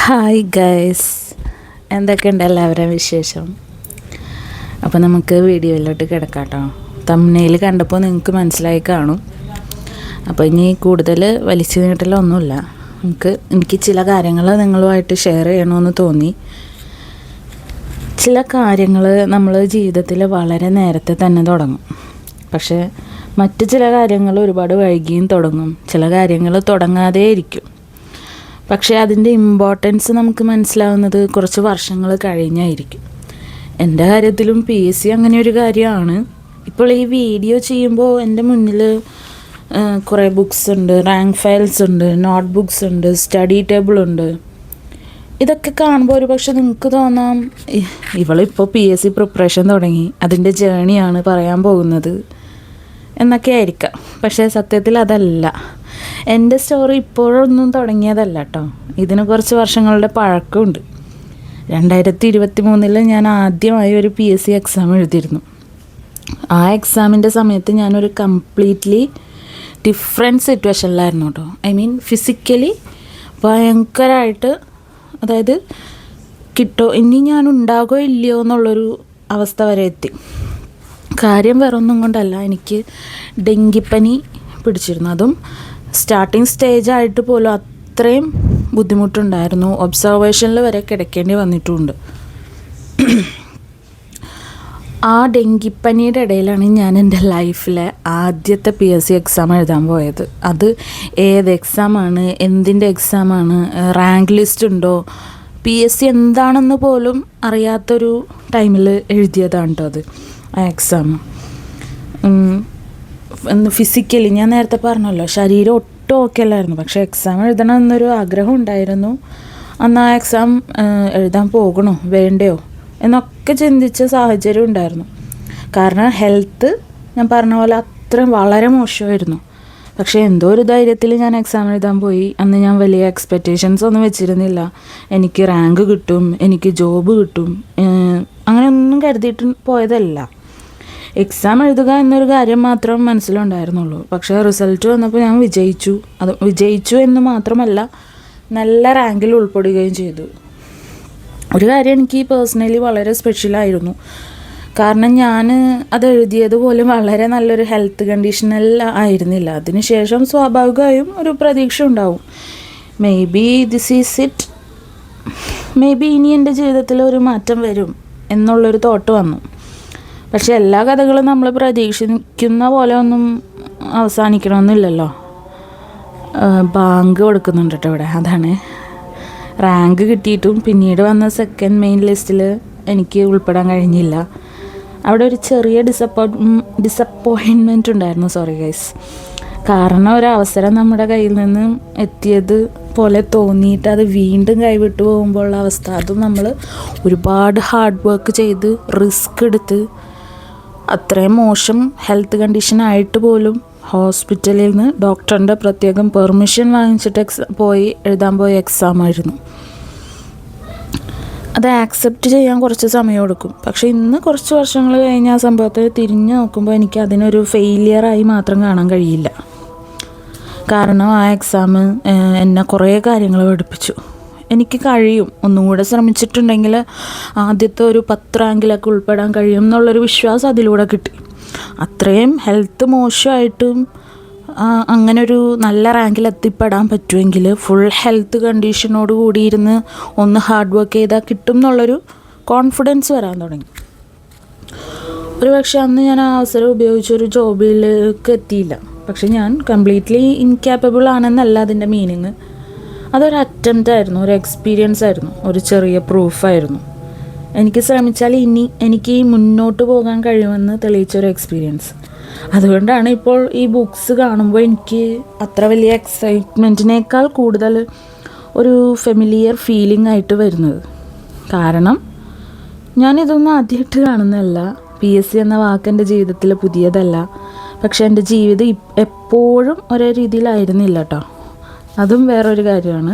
Hi guys, എന്തൊക്കെയുണ്ട് എല്ലാവരും വിശേഷം? അപ്പോൾ നമുക്ക് വീഡിയോയിലോട്ട് കിടക്കാം കേട്ടോ. തംബ്നെയിൽ കണ്ടപ്പോൾ നിങ്ങൾക്ക് മനസ്സിലായി കാണും. അപ്പോൾ ഇനി കൂടുതൽ വലിച്ചു നീട്ടലൊന്നുമില്ല. എനിക്ക് ചില കാര്യങ്ങൾ നിങ്ങളുമായിട്ട് ഷെയർ ചെയ്യണമെന്ന് തോന്നി. ചില കാര്യങ്ങൾ നമ്മൾ ജീവിതത്തിൽ വളരെ നേരത്തെ തന്നെ തുടങ്ങും, പക്ഷേ മറ്റ് ചില കാര്യങ്ങൾ ഒരുപാട് വൈകിയും തുടങ്ങും. ചില കാര്യങ്ങൾ തുടങ്ങാതെ ഇരിക്കും, പക്ഷേ അതിൻ്റെ ഇമ്പോർട്ടൻസ് നമുക്ക് മനസ്സിലാവുന്നത് കുറച്ച് വർഷങ്ങൾ കഴിഞ്ഞായിരിക്കും. എൻ്റെ കാര്യത്തിലും PSC അങ്ങനെ ഒരു കാര്യമാണ്. ഇപ്പോൾ ഈ വീഡിയോ ചെയ്യുമ്പോൾ എൻ്റെ മുന്നിൽ കുറേ ബുക്സ് ഉണ്ട്, റാങ്ക് ഫയൽസ് ഉണ്ട്, നോട്ട് ബുക്സ് ഉണ്ട്, സ്റ്റഡി ടേബിൾ ഉണ്ട്. ഇതൊക്കെ കാണുമ്പോൾ ഒരു പക്ഷെ നിങ്ങൾക്ക് തോന്നാം ഇവളിപ്പോൾ PSC പ്രിപ്പറേഷൻ തുടങ്ങി, അതിൻ്റെ ജേണിയാണ് പറയാൻ പോകുന്നത് എന്നൊക്കെ ആയിരിക്കാം. പക്ഷേ സത്യത്തിൽ അതല്ല. എൻ്റെ സ്റ്റോറി ഇപ്പോഴൊന്നും തുടങ്ങിയതല്ല കേട്ടോ. ഇതിന് കുറച്ച് വർഷങ്ങളുടെ പഴക്കമുണ്ട്. 2023 ഞാൻ ആദ്യമായി ഒരു PSC എക്സാം എഴുതിയിരുന്നു. ആ എക്സാമിൻ്റെ സമയത്ത് ഞാനൊരു കംപ്ലീറ്റ്ലി ഡിഫറെൻറ്റ് സിറ്റുവേഷനിലായിരുന്നു കേട്ടോ. ഫിസിക്കലി ഭയങ്കരമായിട്ട്, അതായത് ഇനി ഞാൻ ഉണ്ടാകുമോ ഇല്ലയോ എന്നുള്ളൊരു അവസ്ഥ വരെ എത്തി. കാര്യം വേറൊന്നും കൊണ്ടല്ല, എനിക്ക് ഡെങ്കിപ്പനി പിടിച്ചിരുന്നു. അതും സ്റ്റാർട്ടിങ് സ്റ്റേജായിട്ട് പോലും അത്രയും ബുദ്ധിമുട്ടുണ്ടായിരുന്നു. ഒബ്സർവേഷനിൽ വരെ കിടക്കേണ്ടി വന്നിട്ടുമുണ്ട്. ആ ഡെങ്കിപ്പനിയുടെ ഇടയിലാണ് ഞാൻ എൻ്റെ ലൈഫിലെ ആദ്യത്തെ PSC എക്സാം എഴുതാൻ പോയത്. അത് ഏത് എക്സാമാണ്, എന്തിൻ്റെ എക്സാമാണ്, റാങ്ക് ലിസ്റ്റ് ഉണ്ടോ, PSC എന്താണെന്ന് പോലും അറിയാത്തൊരു ടൈമിൽ എഴുതിയതാണ് കേട്ടോ അത്. ആ എക്സാം ഫിസിക്കലി ഞാൻ നേരത്തെ പറഞ്ഞല്ലോ, ശരീരം ഒട്ടും ഓക്കെ അല്ലായിരുന്നു, പക്ഷേ എക്സാം എഴുതണം എന്നൊരു ആഗ്രഹം ഉണ്ടായിരുന്നു. അന്ന് ആ എക്സാം എഴുതാൻ പോകണോ വേണ്ടയോ എന്നൊക്കെ ചിന്തിച്ച സാഹചര്യം ഉണ്ടായിരുന്നു. കാരണം ഹെൽത്ത് ഞാൻ പറഞ്ഞ പോലെ അത്രയും വളരെ മോശമായിരുന്നു. പക്ഷേ എന്തോ ഒരു ധൈര്യത്തിൽ ഞാൻ എക്സാം എഴുതാൻ പോയി. അന്ന് ഞാൻ വലിയ എക്സ്പെക്റ്റേഷൻസ് ഒന്നും വെച്ചിരുന്നില്ല. എനിക്ക് റാങ്ക് കിട്ടും, എനിക്ക് ജോബ് കിട്ടും, അങ്ങനെയൊന്നും കരുതിയിട്ട് പോയതല്ല. എക്സാം എഴുതുക എന്നൊരു കാര്യം മാത്രം മനസ്സിലുണ്ടായിരുന്നുള്ളൂ. പക്ഷേ റിസൾട്ട് വന്നപ്പോൾ ഞാൻ വിജയിച്ചു എന്ന് മാത്രമല്ല, നല്ല റാങ്കിൽ ഉൾപ്പെടുകയും ചെയ്തു. ഒരു കാര്യം എനിക്ക് പേഴ്സണലി വളരെ സ്പെഷ്യലായിരുന്നു. കാരണം ഞാൻ അത് എഴുതിയത് പോലും വളരെ നല്ലൊരു ഹെൽത്ത് കണ്ടീഷനിൽ ആയിരുന്നില്ല. അതിനുശേഷം സ്വാഭാവികമായും ഒരു പ്രതീക്ഷ ഉണ്ടാവും, may be this is it, may be ഇനി എൻ്റെ ജീവിതത്തിൽ ഒരു മാറ്റം വരും എന്നുള്ളൊരു തോട്ട് വന്നു. പക്ഷെ എല്ലാ കഥകളും നമ്മൾ പ്രതീക്ഷിക്കുന്ന പോലെ ഒന്നും അവസാനിക്കണമെന്നില്ലല്ലോ. ബാങ്ക് കൊടുക്കുന്നുണ്ട് കേട്ടോ ഇവിടെ. അതാണ് റാങ്ക് കിട്ടിയിട്ടും പിന്നീട് വന്ന സെക്കൻഡ് മെയിൻ ലിസ്റ്റിൽ എനിക്ക് ഉൾപ്പെടാൻ കഴിഞ്ഞില്ല. അവിടെ ഒരു ചെറിയ ഡിസപ്പോയിൻമെൻറ്റ് ഉണ്ടായിരുന്നു. Sorry guys. കാരണം ഒരവസരം നമ്മുടെ കയ്യിൽ നിന്ന് എത്തിയത് പോലെ തോന്നിയിട്ട് അത് വീണ്ടും കൈവിട്ടു പോകുമ്പോഴുള്ള അവസ്ഥ, അതും നമ്മൾ ഒരുപാട് ഹാർഡ് വർക്ക് ചെയ്ത് റിസ്ക് എടുത്ത് അത്രയും മോശം ഹെൽത്ത് കണ്ടീഷനായിട്ട് പോലും ഹോസ്പിറ്റലിൽ നിന്ന് ഡോക്ടറിൻ്റെ പ്രത്യേകം പെർമിഷൻ വാങ്ങിച്ചിട്ട് എഴുതാൻ പോയ എക്സാമായിരുന്നു. അത് ആക്സെപ്റ്റ് ചെയ്യാൻ കുറച്ച് സമയം എടുക്കും. പക്ഷേ ഇന്ന് കുറച്ച് വർഷങ്ങൾ കഴിഞ്ഞ് ആ സംഭവത്തെ തിരിഞ്ഞു നോക്കുമ്പോൾ എനിക്ക് അതിനൊരു ഫെയിലിയറായി മാത്രം കാണാൻ കഴിയില്ല. കാരണം ആ എക്സാം എന്നെ കുറേ കാര്യങ്ങൾ പഠിപ്പിച്ചു. എനിക്ക് കഴിയും, ഒന്നും കൂടെ ശ്രമിച്ചിട്ടുണ്ടെങ്കിൽ ആദ്യത്തെ ഒരു 10 റാങ്കിലൊക്കെ ഉൾപ്പെടാൻ കഴിയും എന്നുള്ളൊരു വിശ്വാസം അതിലൂടെ കിട്ടി. അത്രയും ഹെൽത്ത് മോശമായിട്ടും അങ്ങനൊരു നല്ല റാങ്കിൽ എത്തിപ്പെടാൻ പറ്റുമെങ്കിൽ ഫുൾ ഹെൽത്ത് കണ്ടീഷനോട് കൂടിയിരുന്ന് ഒന്ന് ഹാർഡ് വർക്ക് ചെയ്താൽ കിട്ടും എന്നുള്ളൊരു കോൺഫിഡൻസ് വരാൻ തുടങ്ങി. ഒരു പക്ഷേ അന്ന് ഞാൻ ആ അവസരം ഉപയോഗിച്ചൊരു ജോബിലേക്ക് എത്തിയില്ല. പക്ഷെ ഞാൻ കംപ്ലീറ്റ്ലി ഇൻകാപ്പബിൾ ആണെന്നല്ല അതിൻ്റെ മീനിങ്. അതൊരു അറ്റംപ്റ്റ് ആയിരുന്നു, ഒരു എക്സ്പീരിയൻസ് ആയിരുന്നു, ഒരു ചെറിയ പ്രൂഫായിരുന്നു. എനിക്ക് ശ്രമിച്ചാൽ ഇനി എനിക്ക് മുന്നോട്ട് പോകാൻ കഴിയുമെന്ന് തെളിയിച്ചൊരു എക്സ്പീരിയൻസ്. അതുകൊണ്ടാണ് ഇപ്പോൾ ഈ ബുക്സ് കാണുമ്പോൾ എനിക്ക് അത്ര വലിയ എക്സൈറ്റ്മെൻറ്റിനേക്കാൾ കൂടുതൽ ഒരു ഫെമിലിയർ ഫീലിംഗ് ആയിട്ട് വരുന്നത്. കാരണം ഞാനിതൊന്നും ആദ്യമായിട്ട് കാണുന്നതല്ല. PSC എന്ന വാക്ക് എൻ്റെ ജീവിതത്തിൽ പുതിയതല്ല. പക്ഷേ എൻ്റെ ജീവിതം എപ്പോഴും ഒരേ രീതിയിലായിരുന്നില്ല കേട്ടോ. അതും വേറൊരു കാര്യമാണ്.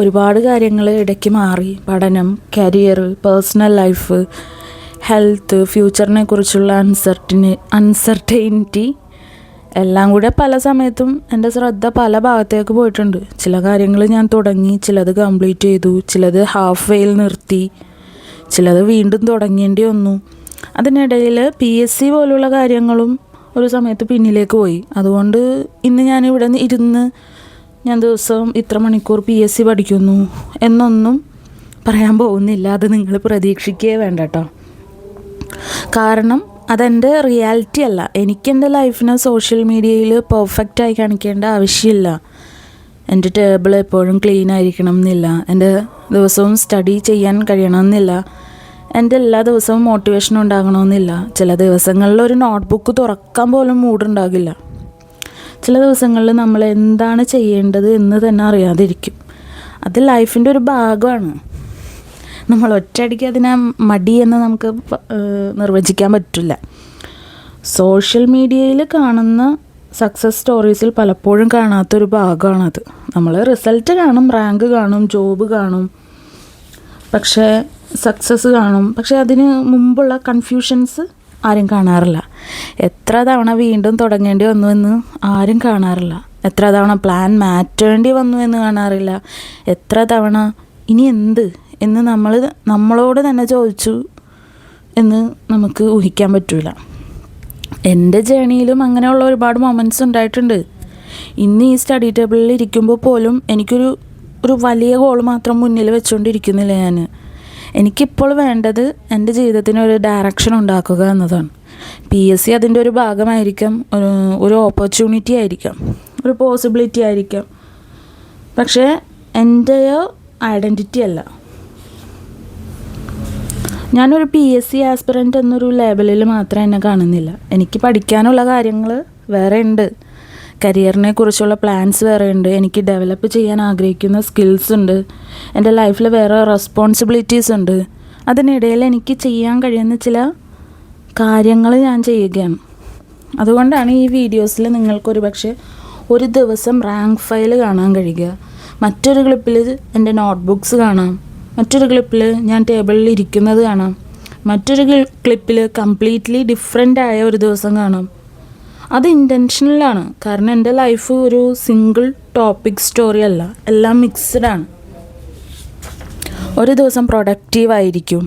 ഒരുപാട് കാര്യങ്ങൾ ഇടയ്ക്ക് മാറി. പഠനം, കരിയർ, പേഴ്സണൽ ലൈഫ്, ഹെൽത്ത്, ഫ്യൂച്ചറിനെ കുറിച്ചുള്ള അൺസർട്ടനിറ്റി എല്ലാം കൂടെ പല സമയത്തും എൻ്റെ ശ്രദ്ധ പല ഭാഗത്തേക്ക് പോയിട്ടുണ്ട്. ചില കാര്യങ്ങൾ ഞാൻ തുടങ്ങി, ചിലത് കംപ്ലീറ്റ് ചെയ്തു, ചിലത് ഹാഫ് വേയിൽ നിർത്തി, ചിലത് വീണ്ടും തുടങ്ങേണ്ടി വന്നു. അതിനിടയിൽ PSC പോലുള്ള കാര്യങ്ങളും ഒരു സമയത്ത് പിന്നിലേക്ക് പോയി. അതുകൊണ്ട് ഇന്ന് ഞാനിവിടെ ഇരുന്ന് ഞാൻ ദിവസവും ഇത്ര മണിക്കൂർ PSC പഠിക്കുന്നു എന്നൊന്നും പറയാൻ പോകുന്നില്ല. അത് നിങ്ങൾ പ്രതീക്ഷിക്കുകയേ വേണ്ട കേട്ടോ. കാരണം അതെൻ്റെ റിയാലിറ്റി അല്ല. എനിക്കെൻ്റെ ലൈഫിനെ സോഷ്യൽ മീഡിയയിൽ പെർഫെക്റ്റായി കാണിക്കേണ്ട ആവശ്യമില്ല. എൻ്റെ ടേബിൾ എപ്പോഴും ക്ലീൻ ആയിരിക്കണം എന്നില്ല, എൻ്റെ ദിവസവും സ്റ്റഡി ചെയ്യാൻ കഴിയണമെന്നില്ല, എൻ്റെ എല്ലാ ദിവസവും മോട്ടിവേഷൻ ഉണ്ടാകണമെന്നില്ല. ചില ദിവസങ്ങളിൽ ഒരു നോട്ട്ബുക്ക് തുറക്കാൻ പോലും മൂടുണ്ടാകില്ല. ചില ദിവസങ്ങളിൽ നമ്മൾ എന്താണ് ചെയ്യേണ്ടത് എന്ന് തന്നെ അറിയാതിരിക്കും. അത് ലൈഫിൻ്റെ ഒരു ഭാഗമാണ്. നമ്മൾ ഒറ്റയടിക്ക് അതിനെ മടി എന്ന് നമുക്ക് നിർവചിക്കാൻ പറ്റില്ല. സോഷ്യൽ മീഡിയയിൽ കാണുന്ന സക്സസ് സ്റ്റോറീസിൽ പലപ്പോഴും കാണാത്തൊരു ഭാഗമാണത്. നമ്മൾ റിസൾട്ട് കാണും, റാങ്ക് കാണും, ജോബ് കാണും, പക്ഷേ സക്സസ് കാണും. പക്ഷേ അതിന് മുമ്പുള്ള കൺഫ്യൂഷൻസ് ആരും കാണാറില്ല. എത്ര തവണ വീണ്ടും തുടങ്ങേണ്ടി വന്നു എന്ന് ആരും കാണാറില്ല. എത്ര തവണ പ്ലാൻ മാറ്റേണ്ടി വന്നു എന്ന് കാണാറില്ല. എത്ര തവണ ഇനി എന്ത് എന്ന് നമ്മളോട് തന്നെ ചോദിച്ചു എന്ന് നമുക്ക് ഊഹിക്കാൻ പറ്റില്ല. എൻ്റെ ജേണിയിലും അങ്ങനെയുള്ള ഒരുപാട് മൊമെൻറ്റ്സ് ഉണ്ടായിട്ടുണ്ട്. ഇന്ന് ഈ സ്റ്റഡി ടേബിളിൽ ഇരിക്കുമ്പോൾ പോലും എനിക്കൊരു വലിയ ഗോൾ മാത്രം മുന്നിൽ വെച്ചുകൊണ്ടിരിക്കുന്നില്ല ഞാൻ. എനിക്കിപ്പോൾ വേണ്ടത് എൻ്റെ ജീവിതത്തിന് ഒരു ഡയറക്ഷൻ ഉണ്ടാക്കുക എന്നതാണ്. PSC അതിൻ്റെ ഒരു ഭാഗമായിരിക്കാം, ഒരു ഓപ്പർച്യൂണിറ്റി ആയിരിക്കാം, ഒരു പോസിബിലിറ്റി ആയിരിക്കാം. പക്ഷേ എൻ്റെ ഐഡൻറ്റിറ്റി അല്ല. ഞാനൊരു PSC ആസ്പിറൻ്റ് എന്നൊരു ലേബലിൽ മാത്രം എന്നെ കാണുന്നില്ല. എനിക്ക് പഠിക്കാനുള്ള കാര്യങ്ങൾ വേറെ ഉണ്ട്, കരിയറിനെ കുറിച്ചുള്ള പ്ലാൻസ് വേറെ ഉണ്ട്, എനിക്ക് ഡെവലപ്പ് ചെയ്യാൻ ആഗ്രഹിക്കുന്ന സ്കിൽസ് ഉണ്ട്, എൻ്റെ ലൈഫിൽ വേറെ റെസ്പോൺസിബിലിറ്റീസ് ഉണ്ട്. അതിനിടയിൽ എനിക്ക് ചെയ്യാൻ കഴിയുന്ന ചില കാര്യങ്ങൾ ഞാൻ ചെയ്യുകയാണ്. അതുകൊണ്ടാണ് ഈ വീഡിയോസിൽ നിങ്ങൾക്കൊരു പക്ഷേ ഒരു ദിവസം റാങ്ക് ഫയൽ കാണാൻ കഴിയുക, മറ്റൊരു ക്ലിപ്പിൽ എൻ്റെ നോട്ട്ബുക്സ് കാണാം, മറ്റൊരു ക്ലിപ്പിൽ ഞാൻ ടേബിളിൽ ഇരിക്കുന്നത് കാണാം, മറ്റൊരു ക്ലിപ്പിൽ കംപ്ലീറ്റ്ലി ഡിഫറെൻ്റ് ആയ ഒരു ദിവസം കാണാം. അത് ഇൻറ്റൻഷനലാണ്. കാരണം എൻ്റെ ലൈഫ് ഒരു സിംഗിൾ ടോപ്പിക് സ്റ്റോറി അല്ല, എല്ലാം മിക്സ്ഡാണ്. ഒരു ദിവസം പ്രൊഡക്റ്റീവായിരിക്കും,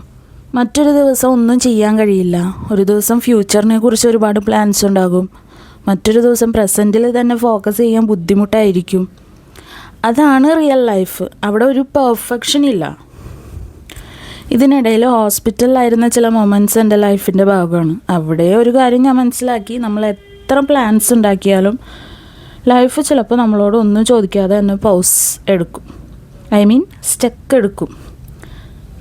മറ്റൊരു ദിവസം ഒന്നും ചെയ്യാൻ കഴിയില്ല. ഒരു ദിവസം ഫ്യൂച്ചറിനെ കുറിച്ച് ഒരുപാട് പ്ലാൻസ് ഉണ്ടാകും, മറ്റൊരു ദിവസം പ്രസൻറ്റിൽ തന്നെ ഫോക്കസ് ചെയ്യാൻ ബുദ്ധിമുട്ടായിരിക്കും. അതാണ് റിയൽ ലൈഫ്. അവിടെ ഒരു പെർഫെക്ഷൻ ഇല്ല. ഇതിനിടയിൽ ഹോസ്പിറ്റലിലായിരുന്ന ചില മൊമെൻറ്റ്സ് എൻ്റെ ലൈഫിൻ്റെ ഭാഗമാണ്. അവിടെ ഒരു കാര്യം ഞാൻ മനസ്സിലാക്കി, നമ്മൾ എത്ര പ്ലാൻസ് ഉണ്ടാക്കിയാലും ലൈഫ് ചിലപ്പോൾ നമ്മളോട് ഒന്നും ചോദിക്കാതെ തന്നെ പൗസ് എടുക്കും, സ്റ്റക്ക് എടുക്കും.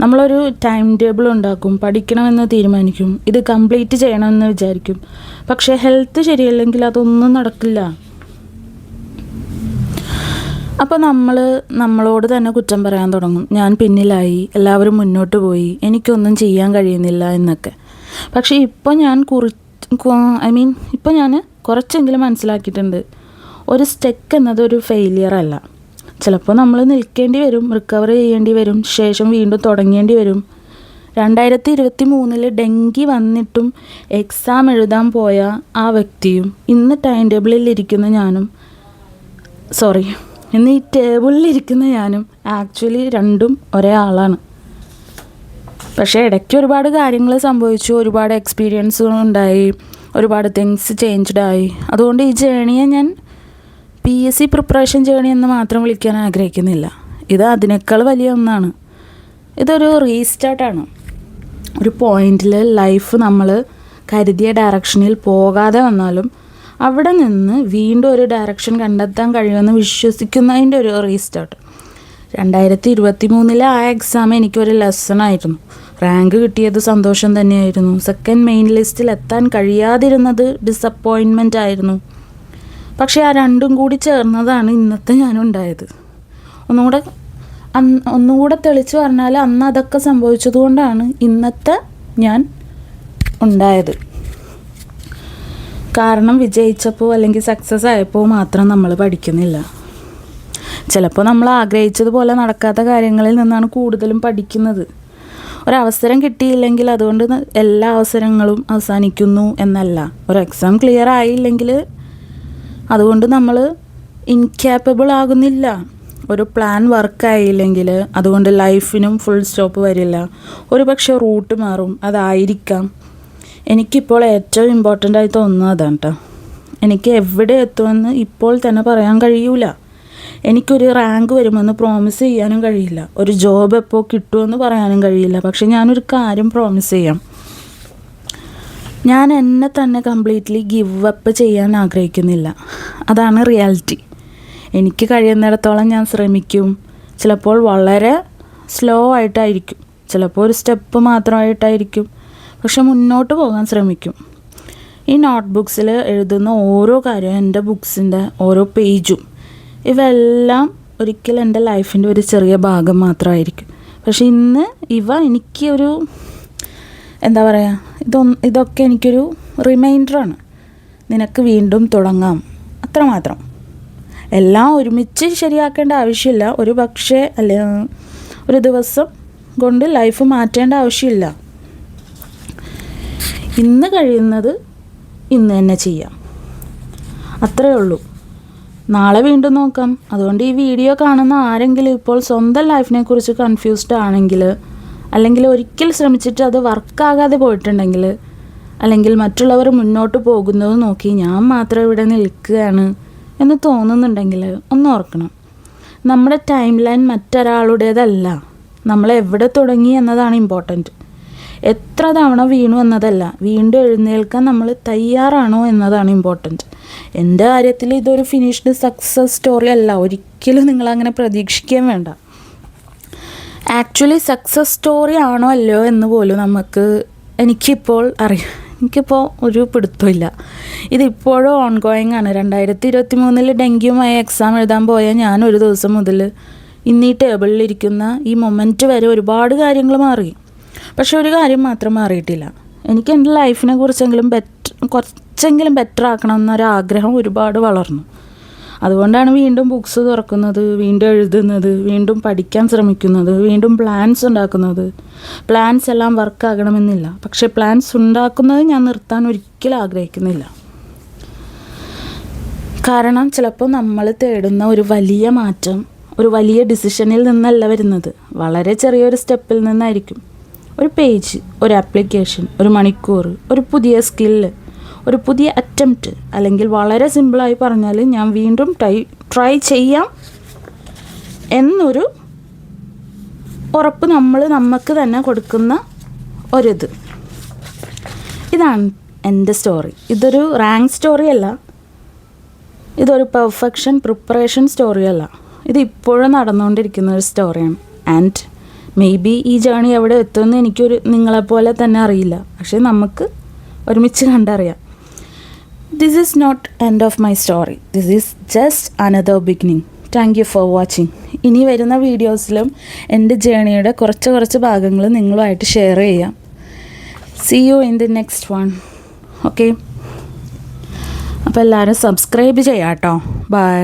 നമ്മളൊരു ടൈം ടേബിൾ ഉണ്ടാക്കും, പഠിക്കണമെന്ന് തീരുമാനിക്കും, ഇത് കംപ്ലീറ്റ് ചെയ്യണമെന്ന് വിചാരിക്കും. പക്ഷേ ഹെൽത്ത് ശരിയല്ലെങ്കിൽ അതൊന്നും നടക്കില്ല. അപ്പോൾ നമ്മളോട് തന്നെ കുറ്റം പറയാൻ തുടങ്ങും. ഞാൻ പിന്നിലായി, എല്ലാവരും മുന്നോട്ട് പോയി, എനിക്കൊന്നും ചെയ്യാൻ കഴിയുന്നില്ല എന്നൊക്കെ. പക്ഷേ ഇപ്പോൾ ഞാൻ കുറച്ചെങ്കിലും മനസ്സിലാക്കിയിട്ടുണ്ട്, ഒരു സ്റ്റെക്ക് എന്നത് ഒരു ഫെയിലിയർ അല്ല. ചിലപ്പോൾ നമ്മൾ നിൽക്കേണ്ടി വരും, റിക്കവർ ചെയ്യേണ്ടി വരും, ശേഷം വീണ്ടും തുടങ്ങേണ്ടി വരും. 2023 ഡെങ്കി വന്നിട്ടും എക്സാം എഴുതാൻ പോയ ആ വ്യക്തിയും ഇന്ന് ടൈം ടേബിളിൽ ഇരിക്കുന്ന ഞാനും ഇന്ന് ഈ ടേബിളിലിരിക്കുന്ന ഞാനും ആക്ച്വലി രണ്ടും ഒരേ ആളാണ്. പക്ഷേ ഇടയ്ക്ക് ഒരുപാട് കാര്യങ്ങൾ സംഭവിച്ചു, ഒരുപാട് എക്സ്പീരിയൻസുകൾ ഉണ്ടായി, ഒരുപാട് തിങ്സ് ചേഞ്ച്ഡായി. അതുകൊണ്ട് ഈ ജേണിയെ ഞാൻ PSC പ്രിപ്പറേഷൻ ജേണി എന്ന് മാത്രം വിളിക്കാൻ ആഗ്രഹിക്കുന്നില്ല. ഇത് അതിനേക്കാൾ വലിയ ഒന്നാണ്. ഇതൊരു റീസ്റ്റാർട്ടാണ്. ഒരു പോയിന്റിൽ ലൈഫ് നമ്മൾ കരുതിയ ഡയറക്ഷനിൽ പോകാതെ വന്നാലും അവിടെ നിന്ന് വീണ്ടും ഒരു ഡയറക്ഷൻ കണ്ടെത്താൻ കഴിയുമെന്ന് വിശ്വസിക്കുന്നതിൻ്റെ ഒരു റീസ്റ്റാർട്ട്. 2023 ആ എക്സാം എനിക്കൊരു ലെസണായിരുന്നു. റാങ്ക് കിട്ടിയത് സന്തോഷം തന്നെയായിരുന്നു. സെക്കൻഡ് മെയിൻ ലിസ്റ്റിൽ എത്താൻ കഴിയാതിരുന്നത് ഡിസപ്പോയിൻമെൻ്റ് ആയിരുന്നു. പക്ഷേ ആ രണ്ടും കൂടി ചേർന്നതാണ് ഇന്നത്തെ ഞാനുണ്ടായത്. ഒന്നുകൂടെ തെളിച്ച് പറഞ്ഞാൽ അന്ന് അതൊക്കെ സംഭവിച്ചതുകൊണ്ടാണ് ഇന്നത്തെ ഞാൻ ഉണ്ടായത്. കാരണം വിജയിച്ചപ്പോൾ അല്ലെങ്കിൽ സക്സസ് ആയപ്പോൾ മാത്രം നമ്മൾ പഠിക്കുന്നില്ല. ചിലപ്പോൾ നമ്മൾ ആഗ്രഹിച്ചതുപോലെ നടക്കാത്ത കാര്യങ്ങളിൽ നിന്നാണ് കൂടുതലും പഠിക്കുന്നത്. ഒരവസരം കിട്ടിയില്ലെങ്കിൽ അതുകൊണ്ട് എല്ലാ അവസരങ്ങളും അവസാനിക്കുന്നു എന്നല്ല. ഒരു എക്സാം ക്ലിയർ ആയില്ലെങ്കിൽ അതുകൊണ്ട് നമ്മൾ ഇൻക്യാപ്പബിൾ ആകുന്നില്ല. ഒരു പ്ലാൻ വർക്കായില്ലെങ്കിൽ അതുകൊണ്ട് ലൈഫിനും ഫുൾ സ്റ്റോപ്പ് വരില്ല. ഒരു പക്ഷേ റൂട്ട് മാറും. അതായിരിക്കാം എനിക്കിപ്പോൾ ഏറ്റവും ഇമ്പോർട്ടൻ്റ് ആയി തോന്നുന്നത് അതാണ് കേട്ടോ. എനിക്ക് എവിടെ എത്തുമെന്ന് ഇപ്പോൾ തന്നെ പറയാൻ കഴിയൂല. എനിക്കൊരു റാങ്ക് വരുമെന്ന് പ്രോമിസ് ചെയ്യാനും കഴിയില്ല. ഒരു ജോബ് എപ്പോൾ കിട്ടുമെന്ന് പറയാനും കഴിയില്ല. പക്ഷെ ഞാനൊരു കാര്യം പ്രോമിസ് ചെയ്യാം, ഞാൻ എന്നെ തന്നെ കംപ്ലീറ്റ്ലി ഗിവ് അപ്പ് ചെയ്യാൻ ആഗ്രഹിക്കുന്നില്ല. അതാണ് റിയാലിറ്റി. എനിക്ക് കഴിയുന്നിടത്തോളം ഞാൻ ശ്രമിക്കും. ചിലപ്പോൾ വളരെ സ്ലോ ആയിട്ടായിരിക്കും, ചിലപ്പോൾ ഒരു സ്റ്റെപ്പ് മാത്രമായിട്ടായിരിക്കും, പക്ഷെ മുന്നോട്ട് പോകാൻ ശ്രമിക്കും. ഈ നോട്ട് ബുക്സിൽ എഴുതുന്ന ഓരോ കാര്യവും, എൻ്റെ ബുക്സിൻ്റെ ഓരോ പേജും, ഇവയെല്ലാം ഒരിക്കലും എൻ്റെ ലൈഫിൻ്റെ ഒരു ചെറിയ ഭാഗം മാത്രമായിരിക്കും. പക്ഷെ ഇന്ന് ഇവ എനിക്ക് ഒരു എന്താ പറയുക, ഇതൊക്കെ എനിക്കൊരു റിമൈൻഡറാണ്. നിനക്ക് വീണ്ടും തുടങ്ങാം, അത്രമാത്രം. എല്ലാം ഒരുമിച്ച് ശരിയാക്കേണ്ട ആവശ്യമില്ല. ഒരു പക്ഷേ ഒരു ദിവസം കൊണ്ട് ലൈഫ് മാറ്റേണ്ട ആവശ്യമില്ല. ഇന്ന് കഴിയുന്നത് ഇന്ന് തന്നെ ചെയ്യാം, അത്രയേ ഉള്ളൂ. നാളെ വീണ്ടും നോക്കാം. അതുകൊണ്ട് ഈ വീഡിയോ കാണുന്ന ആരെങ്കിലും ഇപ്പോൾ സ്വന്തം ലൈഫിനെ കുറിച്ച് കൺഫ്യൂസ്ഡ് ആണെങ്കിൽ, അല്ലെങ്കിൽ ഒരിക്കൽ ശ്രമിച്ചിട്ട് അത് വർക്കാകാതെ പോയിട്ടുണ്ടെങ്കിൽ, അല്ലെങ്കിൽ മറ്റുള്ളവർ മുന്നോട്ട് പോകുന്നത് നോക്കി ഞാൻ മാത്രം ഇവിടെ നിൽക്കുകയാണ് എന്ന് തോന്നുന്നുണ്ടെങ്കിൽ ഒന്ന് ഓർക്കണം, നമ്മുടെ ടൈം ലൈൻ മറ്റൊരാളുടേതല്ല. നമ്മൾ എവിടെ തുടങ്ങി എന്നതാണ് ഇമ്പോർട്ടൻറ്റ്. എത്ര തവണ വീണു എന്നതല്ല, വീണ്ടും എഴുന്നേൽക്കാൻ നമ്മൾ തയ്യാറാണോ എന്നതാണ് ഇമ്പോർട്ടൻറ്റ്. എൻ്റെ കാര്യത്തിൽ ഇതൊരു ഫിനിഷ്ഡ് സക്സസ് സ്റ്റോറി അല്ല. ഒരിക്കലും നിങ്ങളങ്ങനെ പ്രതീക്ഷിക്കുകയും വേണ്ട. ആക്ച്വലി സക്സസ് സ്റ്റോറി ആണോ അല്ലയോ എന്ന് പോലും എനിക്കിപ്പോൾ എനിക്കിപ്പോൾ ഒരു പിടുത്തമില്ല. ഇതിപ്പോഴും ഓൺഗോയിങ് ആണ്. 2023 ഡെങ്കിയുമായി എക്സാം എഴുതാൻ പോയ ഞാൻ ഒരു ദിവസം മുതൽ ഇന്ന് ഈ ടേബിളിലിരിക്കുന്ന ഈ മൊമെൻറ്റ് വരെ ഒരുപാട് കാര്യങ്ങൾ മാറി. പക്ഷെ ഒരു കാര്യം മാത്രം മാറിയിട്ടില്ല. എനിക്ക് എൻ്റെ ലൈഫിനെ കുറച്ചെങ്കിലും ബെറ്റർ ആക്കണം എന്നൊരാഗ്രഹം ഒരുപാട് വളർന്നു. അതുകൊണ്ടാണ് വീണ്ടും ബുക്സ് തുറക്കുന്നത്, വീണ്ടും എഴുതുന്നത്, വീണ്ടും പഠിക്കാൻ ശ്രമിക്കുന്നത്, വീണ്ടും പ്ലാൻസ് ഉണ്ടാക്കുന്നത്. പ്ലാൻസ് എല്ലാം വർക്കാകണമെന്നില്ല, പക്ഷെ പ്ലാൻസ് ഉണ്ടാക്കുന്നത് ഞാൻ നിർത്താൻ ഒരിക്കലും ആഗ്രഹിക്കുന്നില്ല. കാരണം ചിലപ്പോൾ നമ്മൾ തേടുന്ന ഒരു വലിയ മാറ്റം ഒരു വലിയ ഡിസിഷനിൽ നിന്നല്ല വരുന്നത്, വളരെ ചെറിയൊരു സ്റ്റെപ്പിൽ നിന്നായിരിക്കും. ഒരു പേജ്, ഒരു ആപ്ലിക്കേഷൻ, ഒരു മണിക്കൂർ, ഒരു പുതിയ സ്കില്ല്, ഒരു പുതിയ അറ്റംപ്റ്റ്, അല്ലെങ്കിൽ വളരെ സിമ്പിളായി പറഞ്ഞാൽ ഞാൻ വീണ്ടും ട്രൈ ചെയ്യാം എന്നൊരു ഉറപ്പ് നമുക്ക് തന്നെ കൊടുക്കുന്ന ഇതാണ് എൻ്റെ സ്റ്റോറി. ഇതൊരു റാങ്ക് സ്റ്റോറിയല്ല, ഇതൊരു പെർഫെക്ഷൻ പ്രിപ്പറേഷൻ സ്റ്റോറിയല്ല. ഇത് ഇപ്പോഴും നടന്നുകൊണ്ടിരിക്കുന്ന ഒരു സ്റ്റോറിയാണ്. ആൻഡ് മേ ബി ഈ ജേണി എവിടെ എത്തുമെന്ന് നിങ്ങളെപ്പോലെ തന്നെ അറിയില്ല, പക്ഷേ നമുക്ക് ഒരുമിച്ച് കണ്ടറിയാം. This is not end of my story. This is just another beginning. Thank you for watching. ഇനി വരുന്ന വീഡിയോസിലും എൻ്റെ ജേണിയുടെ കുറച്ച് ഭാഗങ്ങൾ നിങ്ങളുമായിട്ട് ഷെയർ ചെയ്യാം. See you in the next one. Okay? അപ്പോൾ എല്ലാവരും സബ്സ്ക്രൈബ് ചെയ്യാം കേട്ടോ. ബൈ.